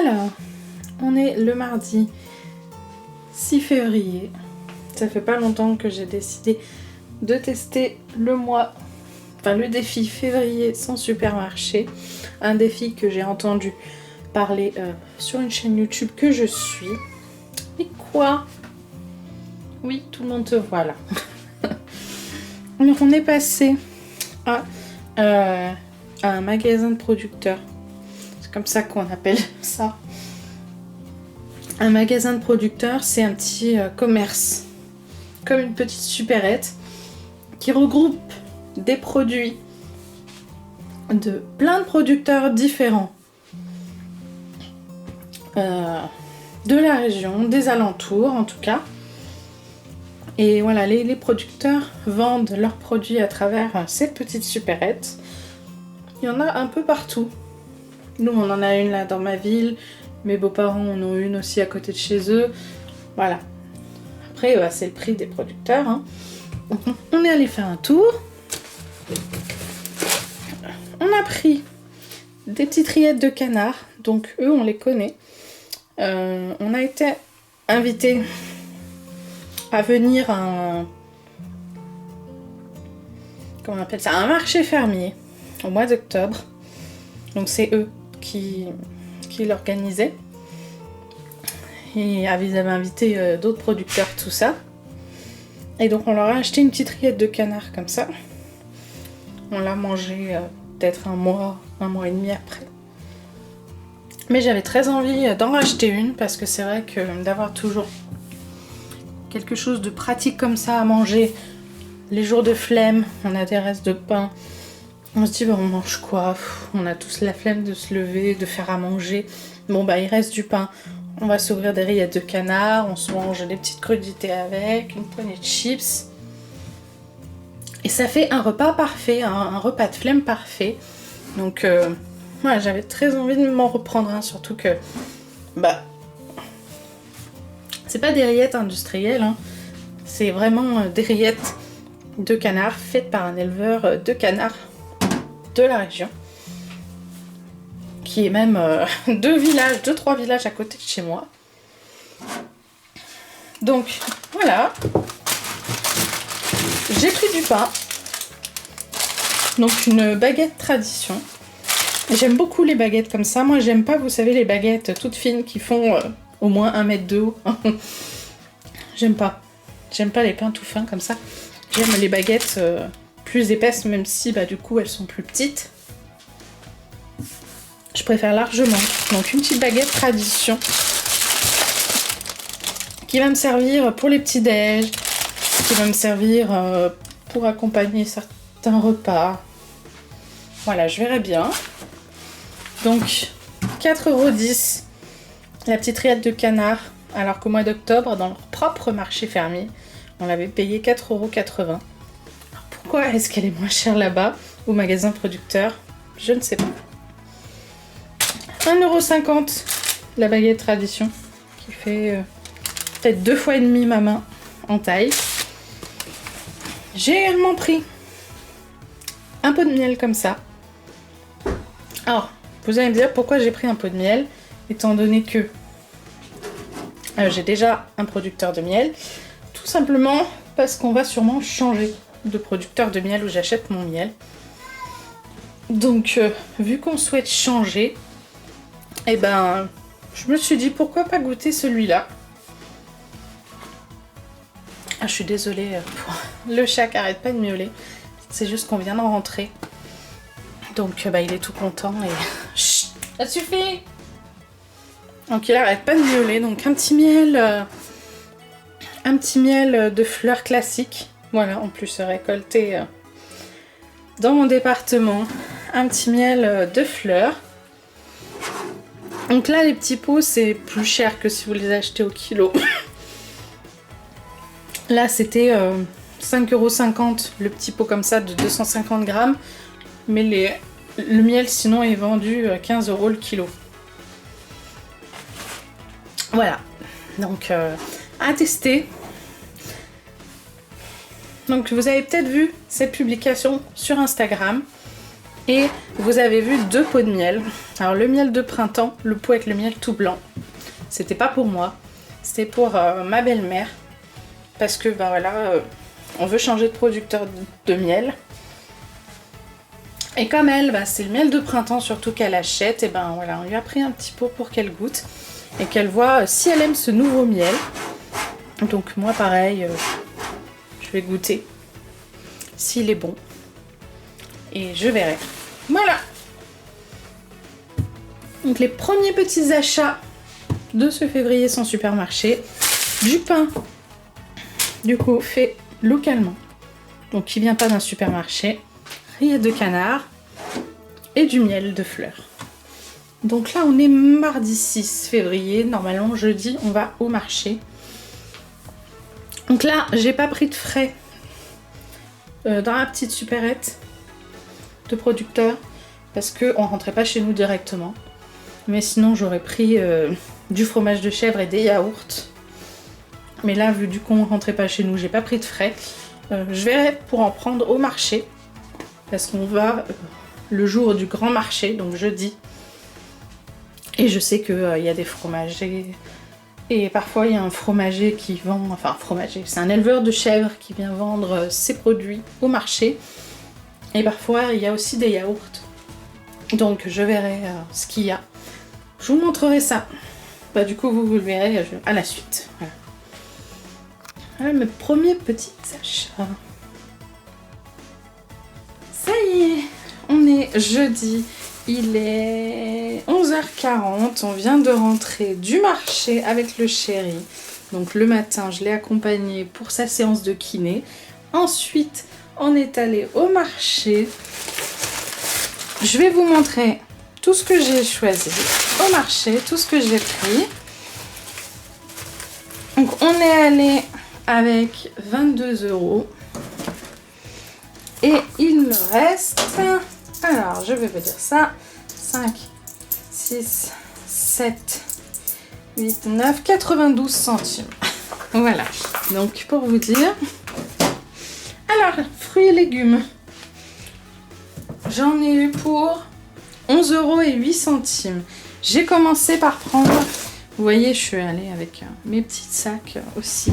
Alors, on est le mardi 6 février. Ça fait pas longtemps que j'ai décidé de tester le défi février sans supermarché. Un défi que j'ai entendu parler sur une chaîne YouTube que je suis. Et quoi? Oui, tout le monde te voit là. Donc on est passé à un magasin de producteurs. C'est comme ça qu'on appelle ça. Un magasin de producteurs, c'est un petit commerce, comme une petite supérette, qui regroupe des produits de plein de producteurs différents. De la région, des alentours en tout cas. Et voilà, les producteurs vendent leurs produits à travers cette petite supérette. Il y en a un peu partout. Nous, on en a une là dans ma ville. Mes beaux-parents en ont une aussi à côté de chez eux. Voilà. Après, c'est le prix des producteurs. Hein. On est allé faire un tour. On a pris des petites rillettes de canard. Donc, eux, on les connaît. On a été invités à venir à comment on appelle ça, un marché fermier au mois d'octobre. Donc c'est eux qui l'organisaient. Et ils avaient invité d'autres producteurs, tout ça. Et donc on leur a acheté une petite rillette de canard comme ça. On l'a mangé peut-être un mois et demi après. Mais j'avais très envie d'en racheter une parce que c'est vrai que d'avoir toujours quelque chose de pratique comme ça à manger, les jours de flemme, on a des restes de pain, on se dit on mange quoi? On a tous la flemme de se lever, de faire à manger. Bon il reste du pain, on va s'ouvrir des rillettes de canard, on se mange des petites crudités avec, une poignée de chips. Et ça fait un repas parfait, un repas de flemme parfait. Donc voilà, j'avais très envie de m'en reprendre un, surtout que c'est pas des rillettes industrielles, hein. C'est vraiment des rillettes de canard faites par un éleveur de canards de la région. Qui est même 2-3 villages à côté de chez moi. Donc voilà. J'ai pris du pain. Donc une baguette tradition. J'aime beaucoup les baguettes comme ça. Moi j'aime pas, vous savez, les baguettes toutes fines qui font au moins 1 mètre de haut. J'aime pas. J'aime pas les pains tout fins comme ça. J'aime les baguettes plus épaisses, même si du coup elles sont plus petites. Je préfère largement. Donc une petite baguette tradition qui va me servir pour les petits déj, qui va me servir pour accompagner certains repas. Voilà, je verrai bien. Donc 4,10 € la petite rillette de canard, alors qu'au mois d'octobre, dans leur propre marché fermier, on l'avait payé 4,80 €. Alors pourquoi est-ce qu'elle est moins chère là-bas, au magasin producteur? Je ne sais pas. 1,50 € la baguette tradition, qui fait peut-être 2,5 fois ma main en taille. J'ai également pris un pot de miel comme ça. Alors, vous allez me dire pourquoi j'ai pris un pot de miel, étant donné que j'ai déjà un producteur de miel. Tout simplement parce qu'on va sûrement changer de producteur de miel où j'achète mon miel. Donc, vu qu'on souhaite changer, je me suis dit pourquoi pas goûter celui-là. Je suis désolée pour le chat qui arrête pas de miauler. C'est juste qu'on vient de rentrer. Donc il est tout content et... Chut, ça suffit! Donc il arrête pas de miauler. Donc un petit miel de fleurs classiques. Voilà, en plus récolté dans mon département. Un petit miel de fleurs. Donc là les petits pots c'est plus cher que si vous les achetez au kilo. Là c'était 5,50 € le petit pot comme ça de 250 grammes. Mais le miel sinon est vendu à 15 € le kilo. Voilà. Donc à tester. Donc vous avez peut-être vu cette publication sur Instagram. Et vous avez vu 2 pots de miel. Alors le miel de printemps, le pot avec le miel tout blanc, c'était pas pour moi, c'était pour ma belle-mère. Parce que bah voilà, on veut changer de producteur de miel. Et comme elle, bah, c'est le miel de printemps surtout qu'elle achète, et ben voilà, on lui a pris un petit pot pour qu'elle goûte. Et qu'elle voit si elle aime ce nouveau miel. Donc moi pareil, je vais goûter s'il est bon. Et je verrai. Voilà. Donc les premiers petits achats de ce février sans supermarché. Du pain, du coup, fait localement. Donc qui vient pas d'un supermarché. Rillettes de canard. Et du miel de fleurs. Donc là, on est mardi 6 février. Normalement, jeudi, on va au marché. Donc là, j'ai pas pris de frais dans la petite supérette de producteur parce qu'on rentrait pas chez nous directement. Mais sinon, j'aurais pris du fromage de chèvre et des yaourts. Mais là, vu du coup, on rentrait pas chez nous, j'ai pas pris de frais. Je verrai pour en prendre au marché parce qu'on va le jour du grand marché, donc jeudi. Et je sais qu'il y a des fromagers. Et parfois, il y a un fromager qui vend... Enfin, un fromager, c'est un éleveur de chèvres qui vient vendre ses produits au marché. Et parfois, il y a aussi des yaourts. Donc, je verrai ce qu'il y a. Je vous montrerai ça. Bah, du coup, vous le verrez à la suite. Voilà. Voilà mes premiers petits achats. Ça y est, on est jeudi. Il est 11h40, on vient de rentrer du marché avec le chéri. Donc le matin, je l'ai accompagné pour sa séance de kiné. Ensuite, on est allé au marché. Je vais vous montrer tout ce que j'ai choisi au marché, tout ce que j'ai pris. Donc on est allé avec 22 €. Et il me reste... Alors, je vais vous dire ça. 5, 6, 7, 8, 9, 92 centimes. Voilà. Donc, pour vous dire... Alors, fruits et légumes. J'en ai eu pour 11,08 €. J'ai commencé par prendre... Vous voyez, je suis allée avec mes petits sacs aussi.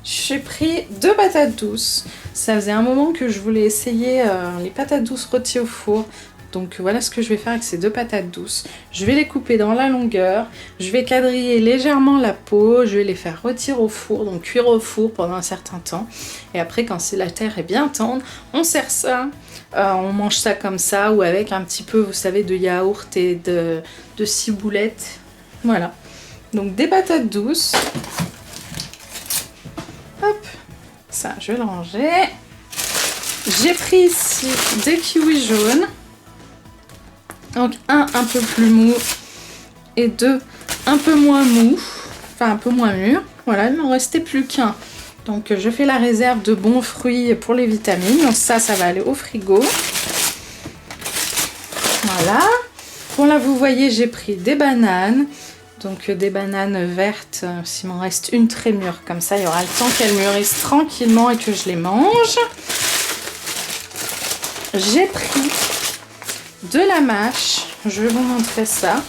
J'ai pris 2 patates douces. Ça faisait un moment que je voulais essayer les patates douces rôties au four. Donc voilà ce que je vais faire avec ces 2 patates douces. Je vais les couper dans la longueur. Je vais quadriller légèrement la peau. Je vais les faire rôtir au four, donc cuire au four pendant un certain temps. Et après, quand la terre est bien tendre, on sert ça. On mange ça comme ça ou avec un petit peu, vous savez, de yaourt et de ciboulette. Voilà. Donc des patates douces. Hop. Ça, je vais le ranger. J'ai pris ici des kiwis jaunes. Donc un peu plus mou et 2 un peu moins mou. Enfin un peu moins mûr. Voilà, il m'en restait plus qu'un. Donc je fais la réserve de bons fruits pour les vitamines. Donc ça va aller au frigo. Voilà. Bon là vous voyez j'ai pris des bananes. Donc des bananes vertes, s'il m'en reste une très mûre, comme ça il y aura le temps qu'elles mûrissent tranquillement et que je les mange. J'ai pris de la mâche, je vais vous montrer ça.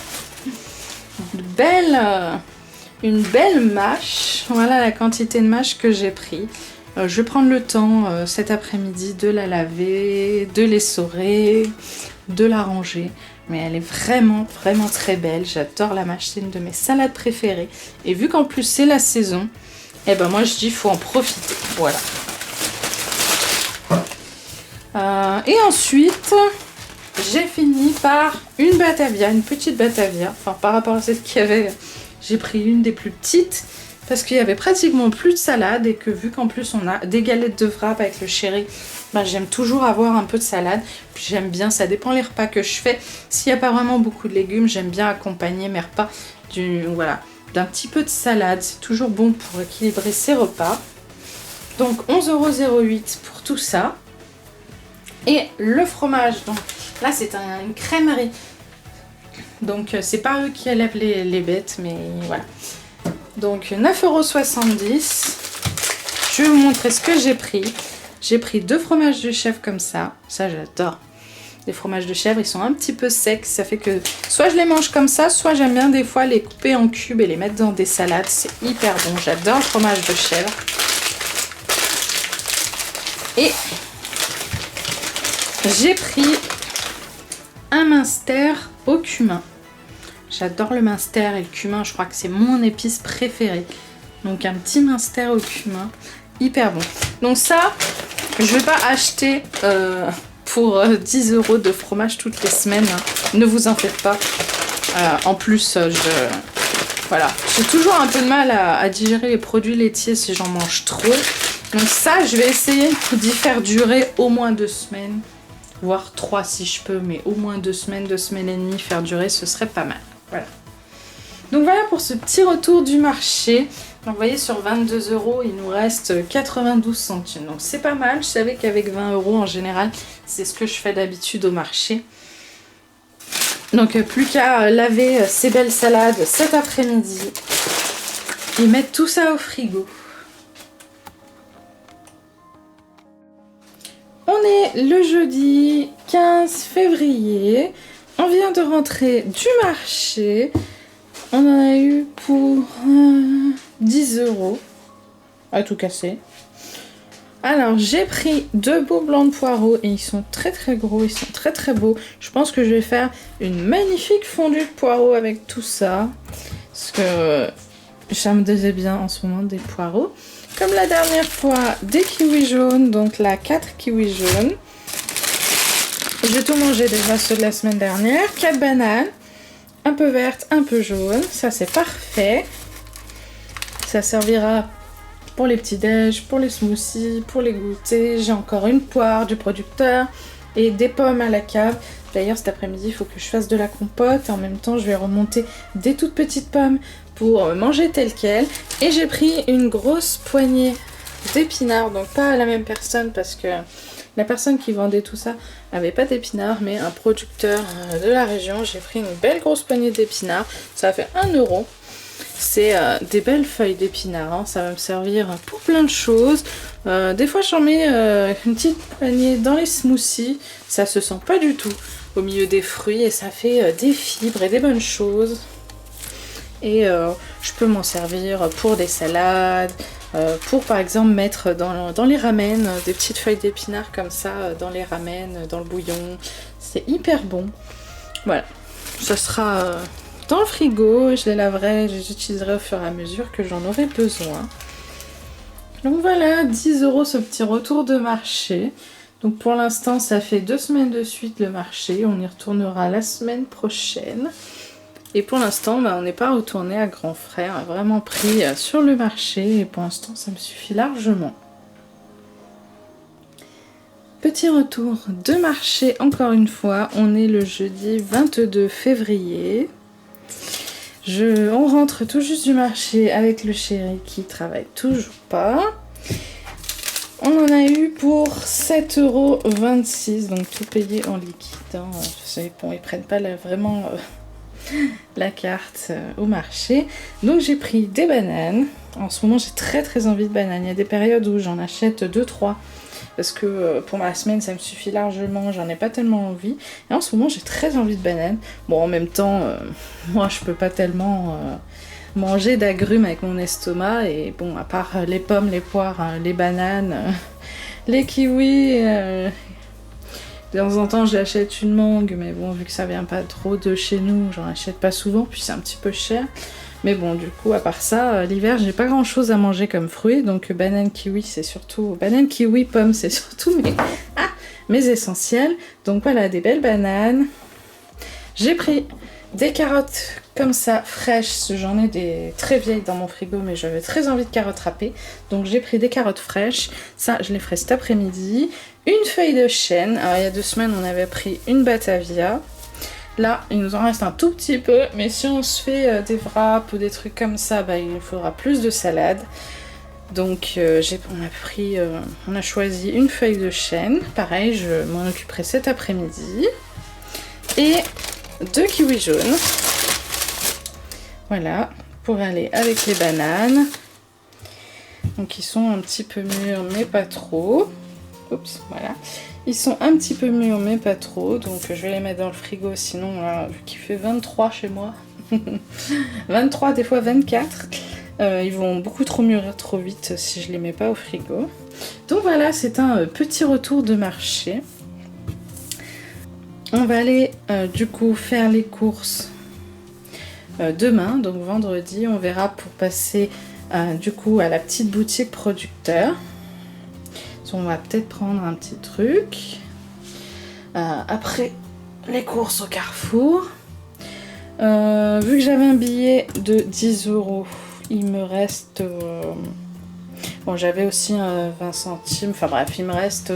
Une belle mâche, voilà la quantité de mâche que j'ai pris. Je vais prendre le temps cet après-midi de la laver, de l'essorer, de la ranger. Mais elle est vraiment, vraiment très belle. J'adore la mâche, c'est une de mes salades préférées. Et vu qu'en plus c'est la saison, eh ben moi je dis il faut en profiter. Voilà. Et ensuite, j'ai fini par une Batavia, une petite Batavia. Enfin, par rapport à celle qu'il y avait, j'ai pris une des plus petites. Parce qu'il y avait pratiquement plus de salade et que vu qu'en plus on a des galettes de wrap avec le chéri, ben j'aime toujours avoir un peu de salade. Puis j'aime bien, ça dépend les repas que je fais. S'il n'y a pas vraiment beaucoup de légumes, j'aime bien accompagner mes repas d'un petit peu de salade. C'est toujours bon pour équilibrer ses repas. Donc 11,08 € pour tout ça. Et le fromage, donc là c'est une crèmerie. Donc c'est pas eux qui élèvent les bêtes, mais voilà. Donc 9,70 €. Je vais vous montrer ce que j'ai pris. J'ai pris 2 fromages de chèvre comme ça. Ça j'adore. Les fromages de chèvre, ils sont un petit peu secs. Ça fait que soit je les mange comme ça, soit j'aime bien des fois les couper en cubes et les mettre dans des salades. C'est hyper bon. J'adore le fromage de chèvre. Et j'ai pris un Münster au cumin. J'adore le Münster et le cumin. Je crois que c'est mon épice préférée. Donc un petit Münster au cumin. Hyper bon. Donc ça, je vais pas acheter pour 10 € de fromage toutes les semaines. Ne vous en faites pas. En plus, voilà, j'ai toujours un peu de mal à digérer les produits laitiers si j'en mange trop. Donc ça, je vais essayer d'y faire durer au moins 2 semaines. Voire 3 si je peux. Mais au moins 2 semaines, 2 semaines et demie, faire durer, ce serait pas mal. Voilà. Donc voilà pour ce petit retour du marché. Donc vous voyez, sur 22 €, il nous reste 92 centimes. Donc c'est pas mal. Je savais qu'avec 20 € en général, c'est ce que je fais d'habitude au marché. Donc plus qu'à laver ces belles salades cet après-midi et mettre tout ça au frigo. On est le jeudi 15 février. On vient de rentrer du marché. On en a eu pour 10 € à tout casser. Alors j'ai pris 2 beaux blancs de poireaux et ils sont très très gros, ils sont très très beaux. Je pense que je vais faire une magnifique fondue de poireaux avec tout ça. Parce que ça me disait bien en ce moment des poireaux. Comme la dernière fois, des kiwis jaunes, donc là 4 kiwis jaunes. J'ai tout mangé déjà ceux de la semaine dernière. 4 bananes. Un peu verte, un peu jaune, ça c'est parfait. Ça servira pour les petits déj, pour les smoothies, pour les goûters. J'ai encore une poire du producteur et des pommes à la cave. D'ailleurs cet après-midi il faut que je fasse de la compote. En même temps je vais remonter des toutes petites pommes pour manger telles quelles. Et j'ai pris une grosse poignée d'épinards, donc pas à la même personne parce que la personne qui vendait tout ça avait pas d'épinards, mais un producteur de la région. J'ai pris une belle grosse poignée d'épinards. Ça a fait 1 €. C'est des belles feuilles d'épinards. Hein. Ça va me servir pour plein de choses. Des fois, j'en mets une petite poignée dans les smoothies. Ça se sent pas du tout au milieu des fruits et ça fait des fibres et des bonnes choses. Et je peux m'en servir pour des salades. Pour par exemple mettre dans les ramen des petites feuilles d'épinards comme ça dans les ramen, dans le bouillon. C'est hyper bon. Voilà, ça sera dans le frigo, je les laverai, je les utiliserai au fur et à mesure que j'en aurai besoin. Donc voilà, 10 € ce petit retour de marché. Donc pour l'instant ça fait 2 semaines de suite le marché, on y retournera la semaine prochaine. Et pour l'instant, on n'est pas retourné à Grand Frère, on a vraiment pris sur le marché et pour l'instant, ça me suffit largement. Petit retour de marché, encore une fois, on est le jeudi 22 février. On rentre tout juste du marché avec le chéri qui travaille toujours pas. On en a eu pour 7,26 €, donc tout payé en liquide. Hein. Vous savez, bon, ils prennent pas vraiment... la carte au marché. Donc j'ai pris des bananes. En ce moment j'ai très très envie de bananes. Il y a des périodes où j'en achète 2-3 parce que pour ma semaine ça me suffit largement, j'en ai pas tellement envie. Et en ce moment j'ai très envie de bananes. Bon en même temps moi je peux pas tellement manger d'agrumes avec mon estomac et bon à part les pommes, les poires, les bananes, les kiwis... De temps en temps, j'achète une mangue, mais bon, vu que ça vient pas trop de chez nous, j'en achète pas souvent, puis c'est un petit peu cher. Mais bon, du coup, à part ça, l'hiver, j'ai pas grand chose à manger comme fruits, donc banane, kiwi, c'est surtout... Banane, kiwi, pomme, c'est surtout mes essentiels. Donc voilà, des belles bananes. J'ai pris des carottes comme ça, fraîches. J'en ai des très vieilles dans mon frigo, mais j'avais très envie de carottes râpées. Donc j'ai pris des carottes fraîches. Ça, je les ferai cet après-midi. Une feuille de chêne. Alors il y a 2 semaines, on avait pris une batavia. Là, il nous en reste un tout petit peu. Mais si on se fait des wraps ou des trucs comme ça, bah, il faudra plus de salade. Donc on a choisi une feuille de chêne. Pareil, je m'en occuperai cet après-midi. Et 2 kiwis jaunes. Voilà, pour aller avec les bananes. Donc ils sont un petit peu mûrs, mais pas trop. Oups, voilà. Ils sont un petit peu mûrs, mais pas trop. Donc je vais les mettre dans le frigo. Sinon, là, vu qu'il fait 23 chez moi, 23, des fois 24, ils vont beaucoup trop mûrir trop vite si je les mets pas au frigo. Donc voilà, c'est un petit retour de marché. On va aller du coup faire les courses demain, donc vendredi. On verra pour passer du coup à la petite boutique producteur. On va peut-être prendre un petit truc. Après les courses au Carrefour. Vu que j'avais un billet de 10 €, il me reste... bon, j'avais aussi 20 centimes. Enfin bref, il me reste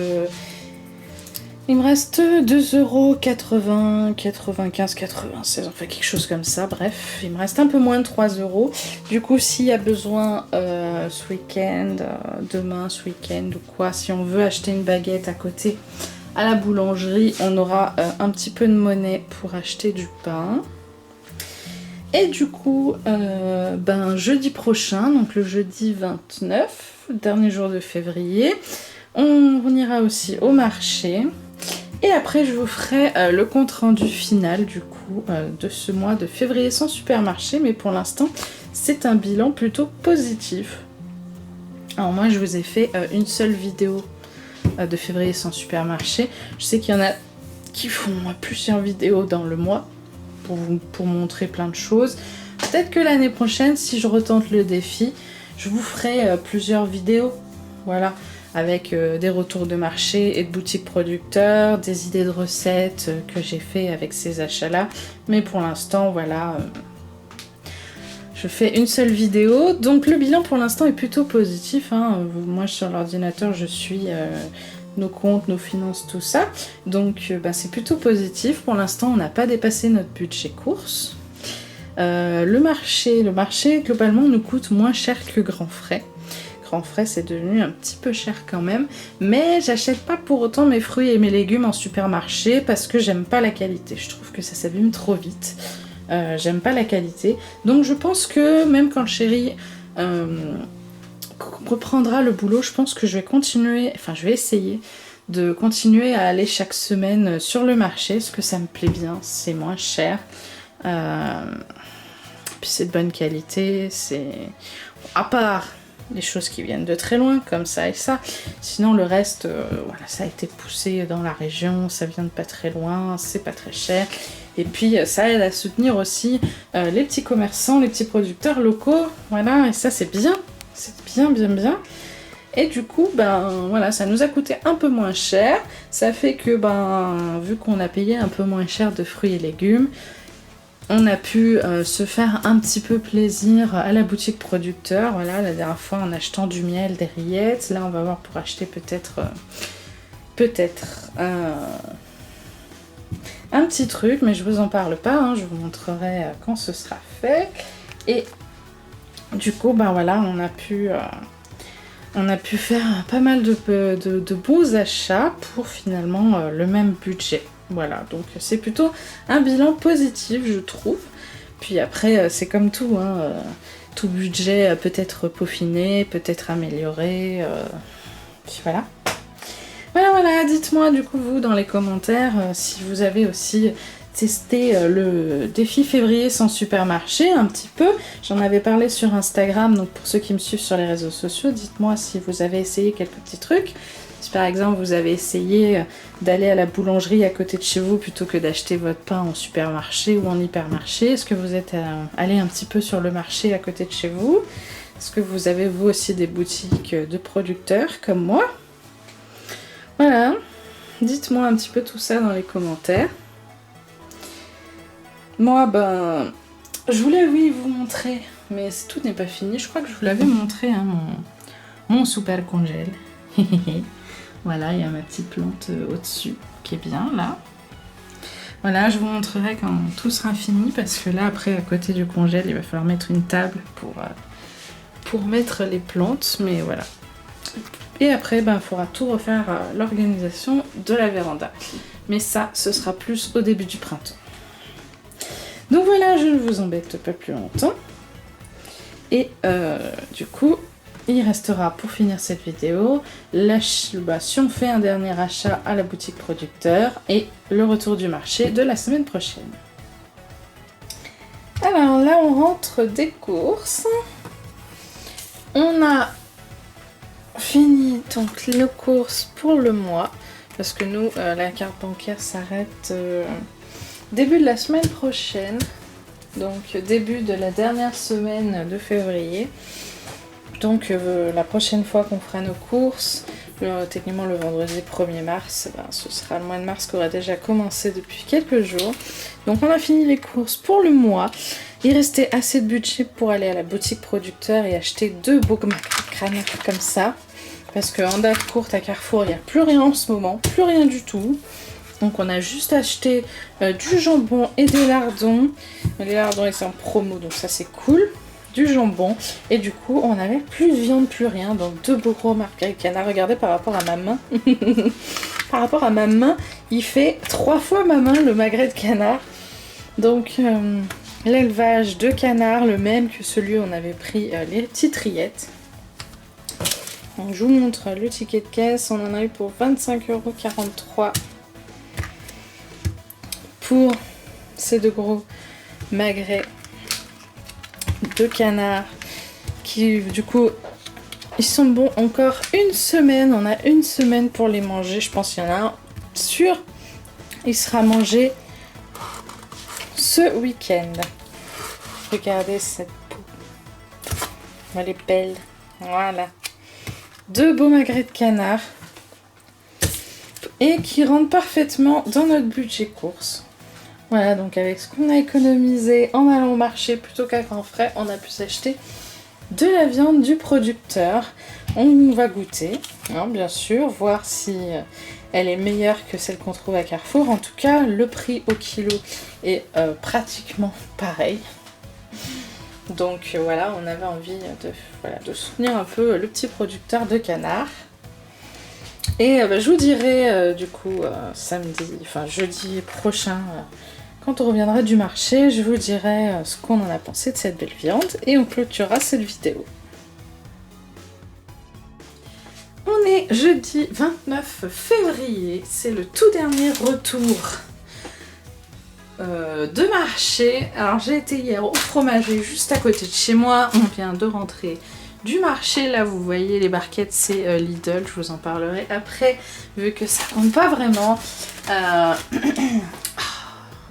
2,80 €, 95, 96, enfin quelque chose comme ça. Bref, il me reste un peu moins de 3 €. Du coup, s'il y a besoin ce week-end, demain, ce week-end ou quoi, si on veut acheter une baguette à côté à la boulangerie, on aura un petit peu de monnaie pour acheter du pain. Et du coup, jeudi prochain, donc le jeudi 29, dernier jour de février, on ira aussi au marché. Et après, je vous ferai le compte rendu final du coup de ce mois de février sans supermarché. Mais pour l'instant, c'est un bilan plutôt positif. Alors moi, je vous ai fait une seule vidéo de février sans supermarché. Je sais qu'il y en a qui font plusieurs vidéos dans le mois pour montrer plein de choses. Peut-être que l'année prochaine, si je retente le défi, je vous ferai plusieurs vidéos. Voilà. Avec des retours de marché et de boutiques producteurs, des idées de recettes que j'ai fait avec ces achats-là. Mais pour l'instant, voilà, je fais une seule vidéo. Donc le bilan pour l'instant est plutôt positif, hein. Moi, sur l'ordinateur, je suis nos comptes, nos finances, tout ça. Donc c'est plutôt positif. Pour l'instant, on n'a pas dépassé notre budget courses. Le marché, globalement, nous coûte moins cher que Grand Frais. En frais, c'est devenu un petit peu cher quand même, mais j'achète pas pour autant mes fruits et mes légumes en supermarché parce que j'aime pas la qualité. Je trouve que ça s'abîme trop vite. J'aime pas la qualité, donc je pense que même quand le chéri reprendra le boulot, je pense que je vais essayer de continuer à aller chaque semaine sur le marché parce que ça me plaît bien, c'est moins cher, puis c'est de bonne qualité, c'est à part les choses qui viennent de très loin, comme ça et ça. Sinon, le reste, voilà, ça a été poussé dans la région, ça vient de pas très loin, c'est pas très cher. Et puis, ça aide à soutenir aussi les petits commerçants, les petits producteurs locaux. Voilà, et ça, c'est bien. C'est bien, bien, bien. Et du coup, voilà, ça nous a coûté un peu moins cher. Ça fait que, vu qu'on a payé un peu moins cher de fruits et légumes, on a pu se faire un petit peu plaisir à la boutique producteur. Voilà, la dernière fois en achetant du miel, des rillettes. Là, on va voir pour acheter peut-être un petit truc, mais je vous en parle pas, hein, je vous montrerai quand ce sera fait. Et du coup, voilà, on a pu faire pas mal de bons achats pour finalement le même budget. Voilà, donc c'est plutôt un bilan positif, je trouve. Puis après, c'est comme tout, hein, tout budget peut être peaufiné, peut être amélioré. Puis voilà. Voilà, dites-moi du coup vous dans les commentaires si vous avez aussi testé le défi février sans supermarché un petit peu. J'en avais parlé sur Instagram, donc pour ceux qui me suivent sur les réseaux sociaux, dites-moi si vous avez essayé quelques petits trucs. Si par exemple vous avez essayé d'aller à la boulangerie à côté de chez vous plutôt que d'acheter votre pain en supermarché ou en hypermarché, est-ce que vous êtes allé un petit peu sur le marché à côté de chez vous? Est-ce que vous avez vous aussi des boutiques de producteurs comme moi? Voilà, dites-moi un petit peu tout ça dans les commentaires. Moi, je voulais, vous montrer, mais tout n'est pas fini. Je crois que je vous l'avais montré, hein, mon super congèle. Voilà, il y a ma petite plante au-dessus qui est bien, là. Voilà, je vous montrerai quand tout sera fini, parce que là, après, à côté du congèle, il va falloir mettre une table pour mettre les plantes, mais voilà. Et après, il faudra tout refaire l'organisation de la véranda. Mais ça, ce sera plus au début du printemps. Donc voilà, je ne vous embête pas plus longtemps. Et du coup, il restera pour finir cette vidéo, si on fait un dernier achat à la boutique producteur et le retour du marché de la semaine prochaine. Alors là on rentre des courses. On a fini donc nos courses pour le mois parce que nous la carte bancaire s'arrête début de la semaine prochaine, donc début de la dernière semaine de février. Donc la prochaine fois qu'on fera nos courses, techniquement le vendredi 1er mars, ce sera le mois de mars qui aura déjà commencé depuis quelques jours. Donc on a fini les courses pour le mois. Il restait assez de budget pour aller à la boutique producteur et acheter 2 beaux canards comme ça. Parce qu'en date courte à Carrefour, il n'y a plus rien en ce moment, plus rien du tout. Donc on a juste acheté du jambon et des lardons. Les lardons ils sont en promo, donc ça c'est cool. Du jambon et du coup on n'avait plus de viande, plus rien, donc 2 beaux gros marguerites canard. Regardez par rapport à ma main. Par rapport à ma main, il fait 3 fois ma main le magret de canard. Donc l'élevage de canard, le même que celui où on avait pris les petites rillettes. Donc, je vous montre le ticket de caisse, on en a eu pour 25,43 € pour ces 2 gros magrets de canard qui du coup ils sont bons encore une semaine. On a une semaine pour les manger. Je pense qu'il y en a un sûr, il sera mangé ce week-end. Regardez cette peau, elle est belle. Voilà, 2 beaux magrets de canard et qui rentrent parfaitement dans notre budget course. Voilà, donc avec ce qu'on a économisé en allant au marché plutôt qu'à grand frais, on a pu s'acheter de la viande du producteur. On va goûter, hein, bien sûr, voir si elle est meilleure que celle qu'on trouve à Carrefour. En tout cas, le prix au kilo est pratiquement pareil. Donc voilà, on avait envie de soutenir un peu le petit producteur de canard. Et je vous dirai du coup jeudi prochain, quand on reviendra du marché, je vous dirai ce qu'on en a pensé de cette belle viande et on clôturera cette vidéo. On est jeudi 29 février, c'est le tout dernier retour de marché. Alors j'ai été hier au fromager juste à côté de chez moi, on vient de rentrer du marché. Là vous voyez les barquettes, c'est Lidl, je vous en parlerai après vu que ça compte pas vraiment.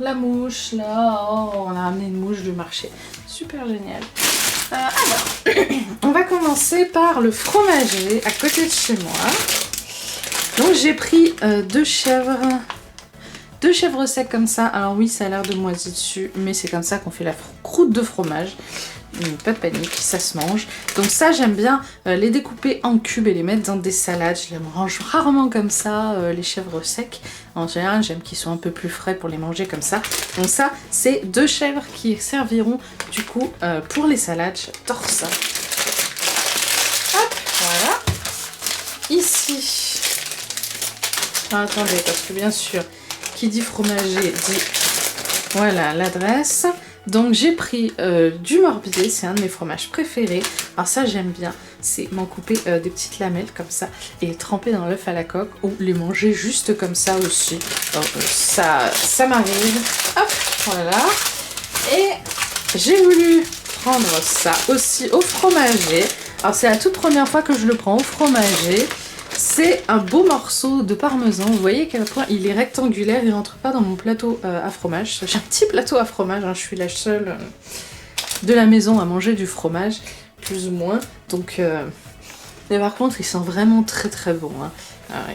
La mouche là, oh, on a ramené une mouche du marché, super génial. Alors on va commencer par le fromager à côté de chez moi. Donc j'ai pris 2 chèvres secs comme ça. Alors oui, ça a l'air de moisi dessus, mais c'est comme ça qu'on fait la croûte de fromage. Pas de panique, ça se mange. Donc ça, j'aime bien les découper en cubes et les mettre dans des salades. Je les mange rarement comme ça, les chèvres secs. En général, j'aime qu'ils soient un peu plus frais pour les manger comme ça. Donc ça, c'est 2 chèvres qui serviront du coup pour les salades. J'adore ça. Hop, voilà. Ici. Ah, attendez, parce que bien sûr, qui dit fromager dit... Voilà l'adresse. Donc j'ai pris du morbier, c'est un de mes fromages préférés. Alors ça j'aime bien, c'est m'en couper des petites lamelles comme ça et les tremper dans l'œuf à la coque ou les manger juste comme ça aussi. Donc ça m'arrive. Hop, voilà. Et j'ai voulu prendre ça aussi au fromager. Alors c'est la toute première fois que je le prends au fromager. C'est un beau morceau de parmesan, vous voyez à quel point il est rectangulaire, il rentre pas dans mon plateau à fromage. J'ai un petit plateau à fromage, hein. Je suis la seule de la maison à manger du fromage, plus ou moins. Donc, mais par contre il sent vraiment très très bon. Hein.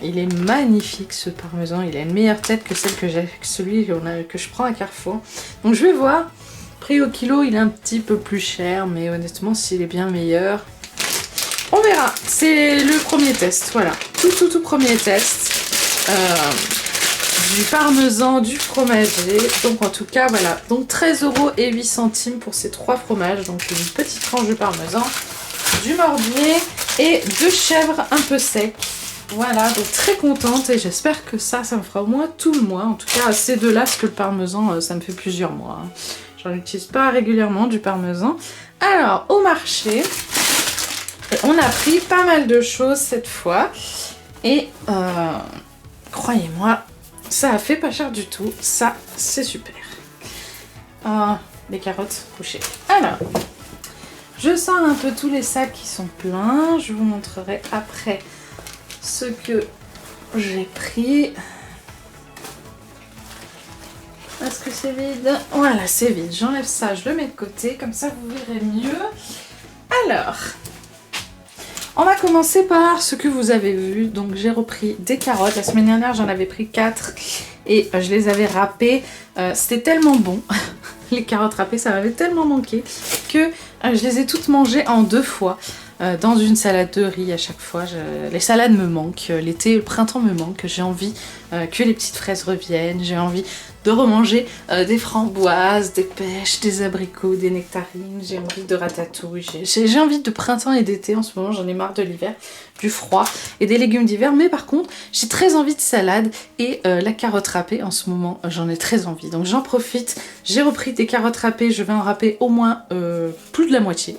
Il est magnifique ce parmesan, il a une meilleure tête que celle que j'ai, celui que je prends à Carrefour. Donc je vais voir, prix au kilo il est un petit peu plus cher, mais honnêtement s'il est bien meilleur... On verra, c'est le premier test, voilà, tout premier test du parmesan, du fromager. Donc en tout cas, voilà, donc 13,08 € pour ces 3 fromages, donc une petite tranche de parmesan, du morbier et 2 chèvres un peu secs. Voilà, donc très contente et j'espère que ça me fera au moins tout le mois. En tout cas, ces deux-là, parce que le parmesan, ça me fait plusieurs mois. Hein. J'en utilise pas régulièrement du parmesan. Alors, au marché... On a pris pas mal de choses cette fois. Et croyez-moi, ça a fait pas cher du tout. Ça, c'est super. Les carottes couchées. Alors, je sors un peu tous les sacs qui sont pleins. Je vous montrerai après ce que j'ai pris. Est-ce que c'est vide? Voilà, c'est vide. J'enlève ça, je le mets de côté. Comme ça, vous verrez mieux. Alors, on va commencer par ce que vous avez vu. Donc, j'ai repris des carottes. La semaine dernière, j'en avais pris 4 et je les avais râpées. C'était tellement bon. Les carottes râpées, ça m'avait tellement manqué que je les ai toutes mangées en 2 fois. Dans une salade de riz à chaque fois. Les salades me manquent. L'été, le printemps me manque. J'ai envie que les petites fraises reviennent. J'ai envie de remanger des framboises, des pêches, des abricots, des nectarines. J'ai envie de ratatouille. J'ai envie de printemps et d'été en ce moment. J'en ai marre de l'hiver, du froid et des légumes d'hiver. Mais par contre, j'ai très envie de salade et la carotte râpée en ce moment, j'en ai très envie. Donc j'en profite. J'ai repris des carottes râpées. Je vais en râper au moins plus de la moitié.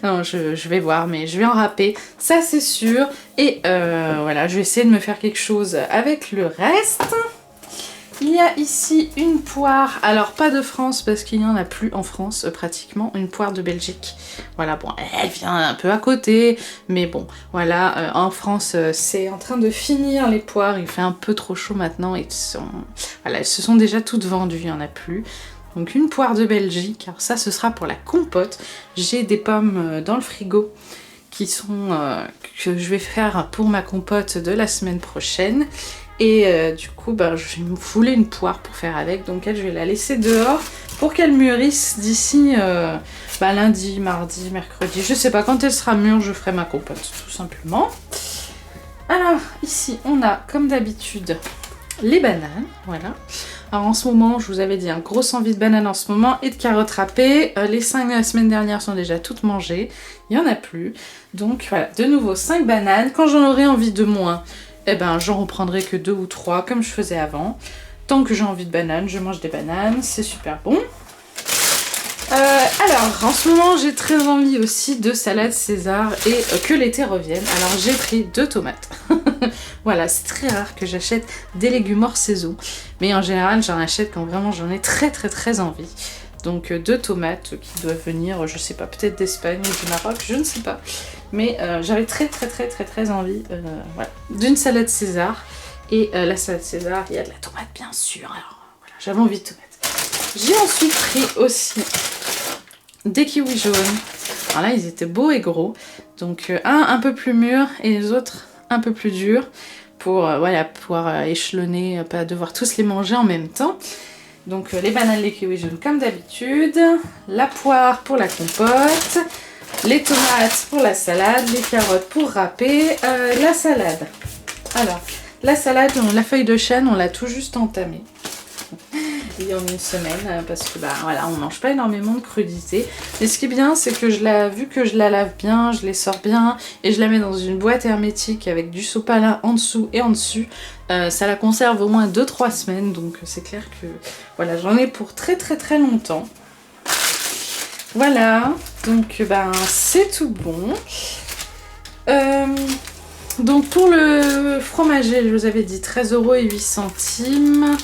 Non, je vais voir, mais je vais en râper, ça c'est sûr. Et voilà, je vais essayer de me faire quelque chose avec le reste. Il y a ici une poire, alors pas de France parce qu'il n'y en a plus en France pratiquement, une poire de Belgique. Voilà, bon, elle vient un peu à côté, mais bon, voilà, en France c'est en train de finir les poires, il fait un peu trop chaud maintenant et voilà, elles se sont déjà toutes vendues, il n'y en a plus. Donc une poire de Belgique, alors ça ce sera pour la compote. J'ai des pommes dans le frigo qui sont que je vais faire pour ma compote de la semaine prochaine. Et du coup je vais me fouler une poire pour faire avec, donc elle je vais la laisser dehors pour qu'elle mûrisse d'ici lundi, mardi, mercredi. Je sais pas quand elle sera mûre, je ferai ma compote tout simplement. Alors ici on a comme d'habitude les bananes, voilà. Alors en ce moment, je vous avais dit, grosse envie de banane en ce moment et de carottes râpées. Les 5 de la semaine dernière sont déjà toutes mangées, il n'y en a plus. Donc voilà, de nouveau 5 bananes. Quand j'en aurai envie de moins, eh ben j'en reprendrai que 2 ou 3 comme je faisais avant. Tant que j'ai envie de bananes, je mange des bananes, c'est super bon. Alors, en ce moment, j'ai très envie aussi de salade César et que l'été revienne. Alors, j'ai pris 2 tomates. Voilà, c'est très rare que j'achète des légumes hors saison. Mais en général, j'en achète quand vraiment j'en ai très envie. Donc, 2 tomates qui doivent venir, je sais pas, peut-être d'Espagne ou du Maroc, je ne sais pas. Mais j'avais très envie voilà, d'une salade César. Et la salade César, il y a de la tomate, bien sûr. Alors, voilà, j'avais envie de tomates. J'ai ensuite pris aussi des kiwis jaunes. Alors là, ils étaient beaux et gros. Donc un peu plus mûr et les autres un peu plus durs pour voilà, pouvoir échelonner, pas devoir tous les manger en même temps. Donc les bananes, les kiwis jaunes comme d'habitude, la poire pour la compote, les tomates pour la salade, les carottes pour râper, la salade. Alors, la salade, la feuille de chêne, on l'a tout juste entamée. Il y a une semaine parce que voilà, on mange pas énormément de crudités. Mais ce qui est bien, c'est que vu que je la lave bien, je les sors bien et je la mets dans une boîte hermétique avec du sopalin en dessous et en dessus, ça la conserve au moins 2-3 semaines. Donc c'est clair que voilà, j'en ai pour très longtemps. Voilà, donc c'est tout bon. Donc pour le fromager, je vous avais dit 13,08 €.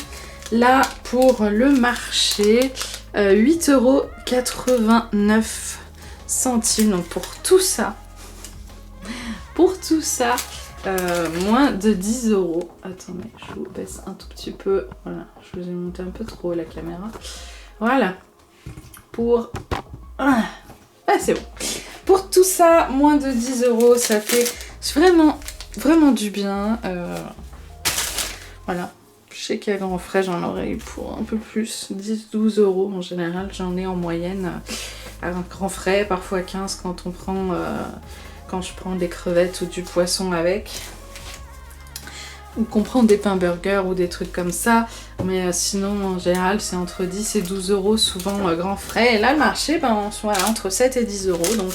Là, pour le marché, 8,89 €. Donc pour tout ça, moins de 10 €. Attendez, je vous baisse un tout petit peu. Voilà, je vous ai monté un peu trop haut la caméra. Voilà. Pour... Ah, c'est bon. Pour tout ça, moins de 10 €, ça fait vraiment du bien. Voilà. Je sais qu'à Grand Frais, j'en aurais eu pour un peu plus, 10-12 € en général. J'en ai en moyenne à Grand Frais, parfois 15 quand je prends des crevettes ou du poisson avec. Ou qu'on prend des pains burgers ou des trucs comme ça. Mais sinon, en général, c'est entre 10 et 12 € souvent Grand Frais. Et là, le marché, voilà, entre 7 et 10 €. Donc,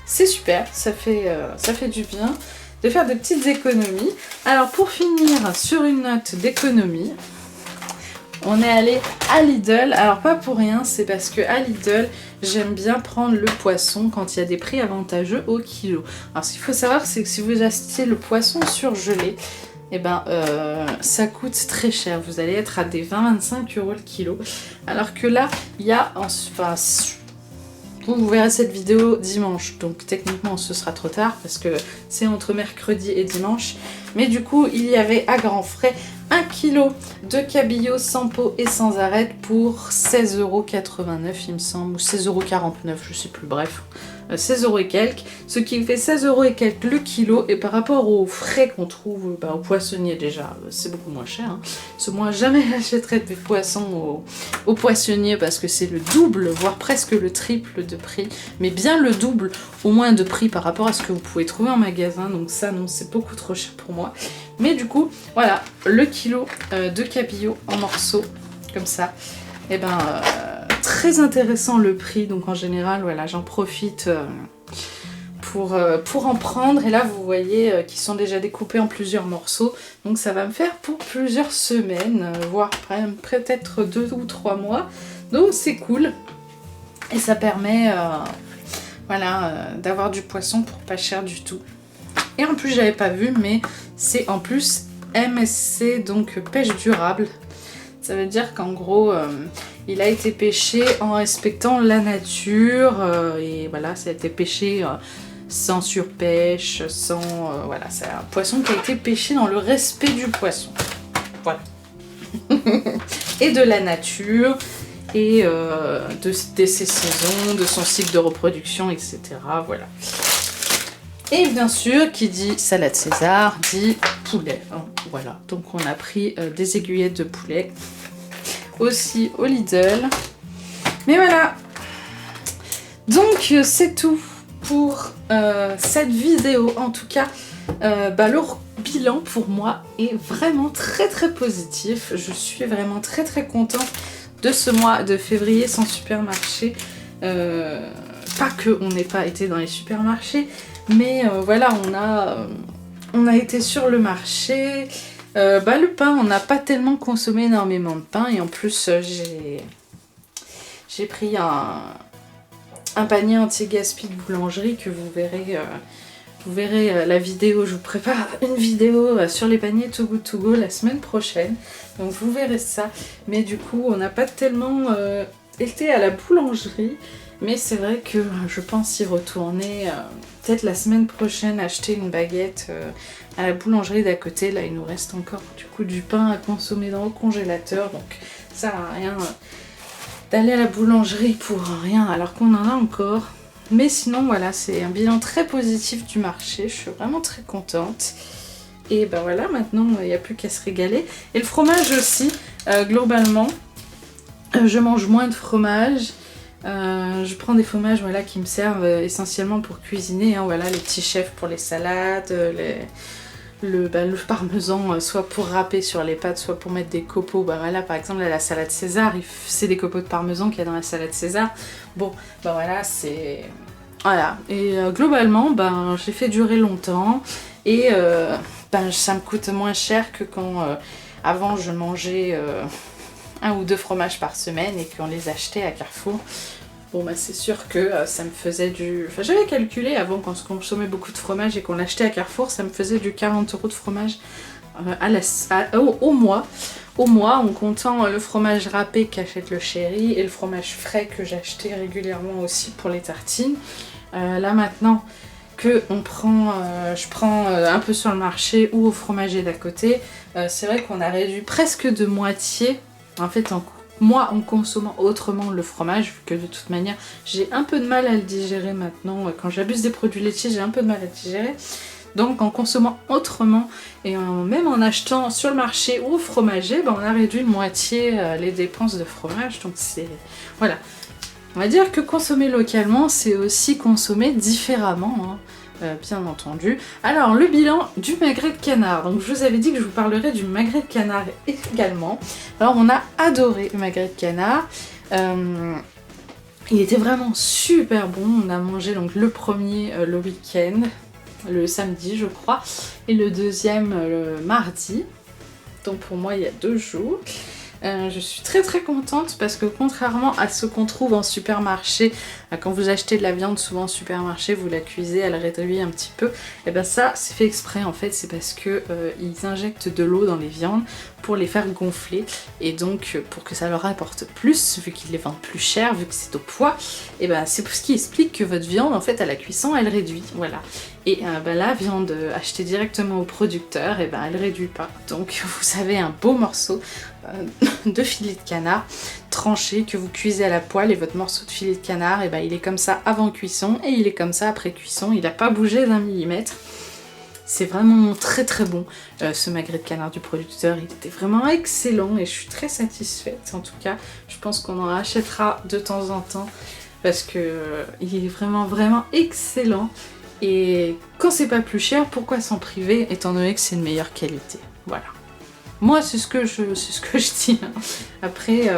c'est super, ça fait du bien de faire des petites économies. Alors pour finir sur une note d'économie, on est allé à Lidl. Alors pas pour rien, c'est parce que à Lidl, j'aime bien prendre le poisson quand il y a des prix avantageux au kilo. Alors ce qu'il faut savoir, c'est que si vous achetez le poisson surgelé, eh ben, ça coûte très cher. Vous allez être à des 20-25 € le kilo. Alors que là, il y a... Enfin, vous verrez cette vidéo dimanche. Donc techniquement, ce sera trop tard parce que c'est entre mercredi et dimanche. Mais du coup, il y avait à grands frais 1 kg de cabillaud sans peau et sans arête pour 16,89 € il me semble. Ou 16,49 €, je sais plus, bref. 16 € et quelques, ce qui fait 16 € et quelques le kilo, et par rapport aux frais qu'on trouve au poissonnier déjà, c'est beaucoup moins cher. Hein. Parce que moi jamais j'achèterais des poissons au poissonnier parce que c'est le double, voire presque le triple de prix, mais bien le double au moins de prix par rapport à ce que vous pouvez trouver en magasin, donc ça non, c'est beaucoup trop cher pour moi. Mais du coup, voilà, le kilo de cabillaud en morceaux, comme ça, et ben... très intéressant le prix, donc en général voilà, j'en profite pour en prendre, et là vous voyez qu'ils sont déjà découpés en plusieurs morceaux, donc ça va me faire pour plusieurs semaines, voire peut-être 2 ou 3 mois, donc c'est cool et ça permet voilà, d'avoir du poisson pour pas cher du tout. Et en plus j'avais pas vu, mais c'est en plus MSC, donc pêche durable. Ça veut dire qu'en gros, il a été pêché en respectant la nature, et voilà, ça a été pêché sans surpêche, sans... voilà, c'est un poisson qui a été pêché dans le respect du poisson. Voilà. Et de la nature, et de ses saisons, de son cycle de reproduction, etc. Voilà. Et bien sûr, qui dit salade César, dit poulet. Hein, voilà, donc on a pris des aiguillettes de poulet aussi au Lidl. Mais voilà, donc c'est tout pour cette vidéo. En tout cas, le bilan pour moi est vraiment très très positif. Je suis vraiment très très contente de ce mois de février sans supermarché. Pas qu'on n'ait pas été dans les supermarchés, mais voilà, on a été sur le marché. Le pain, on n'a pas tellement consommé énormément de pain, et en plus j'ai pris un panier anti-gaspi de boulangerie que vous verrez la vidéo. Je vous prépare une vidéo sur les paniers Too Good To Go la semaine prochaine, donc vous verrez ça. Mais du coup, on n'a pas tellement été à la boulangerie. Mais c'est vrai que je pense y retourner peut-être la semaine prochaine, acheter une baguette à la boulangerie d'à côté. Là, il nous reste encore du coup du pain à consommer dans le congélateur. Donc ça sert à rien d'aller à la boulangerie pour rien alors qu'on en a encore. Mais sinon, voilà, c'est un bilan très positif du marché. Je suis vraiment très contente. Et ben voilà, maintenant, il n'y a plus qu'à se régaler. Et le fromage aussi, globalement, je mange moins de fromage. Je prends des fromages, voilà, qui me servent essentiellement pour cuisiner, hein, voilà, les petits chefs pour les salades, le parmesan, soit pour râper sur les pâtes, soit pour mettre des copeaux. Voilà, par exemple, là, la salade César, c'est des copeaux de parmesan qu'il y a dans la salade César. Bon, voilà, c'est... Voilà, et globalement, j'ai fait durer longtemps, et ça me coûte moins cher que quand avant je mangeais 1 ou 2 fromages par semaine et qu'on les achetait à Carrefour. Bon, c'est sûr que ça me faisait du... Enfin, j'avais calculé avant, quand on consommait beaucoup de fromage et qu'on l'achetait à Carrefour, ça me faisait du 40 € de fromage au mois. Au mois, en comptant le fromage râpé qu'achète le chéri et le fromage frais que j'achetais régulièrement aussi pour les tartines. Là maintenant que je prends un peu sur le marché ou au fromager d'à côté, c'est vrai qu'on a réduit presque de moitié. En fait, moi, en consommant autrement le fromage, vu que de toute manière, j'ai un peu de mal à le digérer maintenant. Quand j'abuse des produits laitiers, j'ai un peu de mal à le digérer. Donc, en consommant autrement, et même en achetant sur le marché ou au fromager, on a réduit de moitié les dépenses de fromage. Donc, c'est... Voilà. On va dire que consommer localement, c'est aussi consommer différemment, hein. Bien entendu. Alors, le bilan du magret de canard. Donc, je vous avais dit que je vous parlerais du magret de canard également. Alors, on a adoré le magret de canard. Il était vraiment super bon. On a mangé donc le premier le week-end, le samedi, je crois, et le deuxième le mardi. Donc, pour moi, il y a 2 jours. Je suis très très contente parce que contrairement à ce qu'on trouve en supermarché, quand vous achetez de la viande souvent en supermarché, vous la cuisez, elle réduit un petit peu, et ben ça c'est fait exprès en fait, c'est parce que ils injectent de l'eau dans les viandes pour les faire gonfler et donc pour que ça leur apporte plus, vu qu'ils les vendent plus cher, vu que c'est au poids, et ben c'est ce qui explique que votre viande en fait à la cuisson elle réduit, voilà. Et ben, la viande achetée directement au producteur, et ben elle réduit pas, donc vous avez un beau morceau de filet de canard tranché que vous cuisez à la poêle, et votre morceau de filet de canard, et ben il est comme ça avant cuisson et il est comme ça après cuisson, il n'a pas bougé d'un millimètre. C'est vraiment très très bon ce magret de canard du producteur, il était vraiment excellent et je suis très satisfaite. En tout cas, je pense qu'on en achètera de temps en temps parce que il est vraiment vraiment excellent. Et quand c'est pas plus cher, pourquoi s'en priver étant donné que c'est de meilleure qualité. Voilà. Moi, c'est ce que je dis. Après,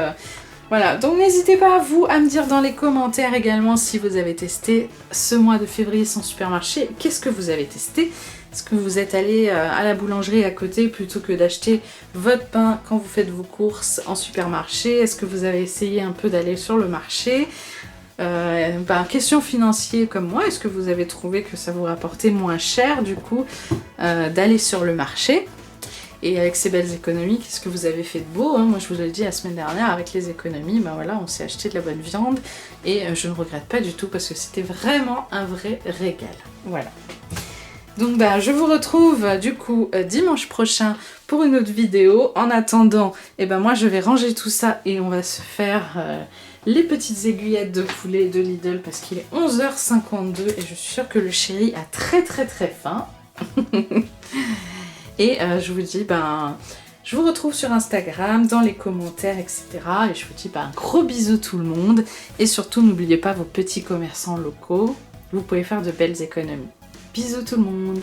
voilà. Donc n'hésitez pas vous à me dire dans les commentaires également si vous avez testé ce mois de février sans supermarché. Qu'est-ce que vous avez testé? Est-ce que vous êtes allé à la boulangerie à côté plutôt que d'acheter votre pain quand vous faites vos courses en supermarché? Est-ce que vous avez essayé un peu d'aller sur le marché? Question financière comme moi, est-ce que vous avez trouvé que ça vous rapportait moins cher du coup d'aller sur le marché? Et avec ces belles économies, qu'est-ce que vous avez fait de beau, hein? Moi je vous l'ai dit la semaine dernière, avec les économies, ben voilà, on s'est acheté de la bonne viande et je ne regrette pas du tout parce que c'était vraiment un vrai régal. Voilà. Donc ben, je vous retrouve du coup dimanche prochain pour une autre vidéo. En attendant, moi je vais ranger tout ça et on va se faire les petites aiguillettes de poulet de Lidl parce qu'il est 11h52 et je suis sûre que le chéri a très très très faim. Et je vous dis, je vous retrouve sur Instagram, dans les commentaires, etc. Et je vous dis un gros bisou tout le monde. Et surtout, n'oubliez pas vos petits commerçants locaux. Vous pouvez faire de belles économies. Bisous tout le monde!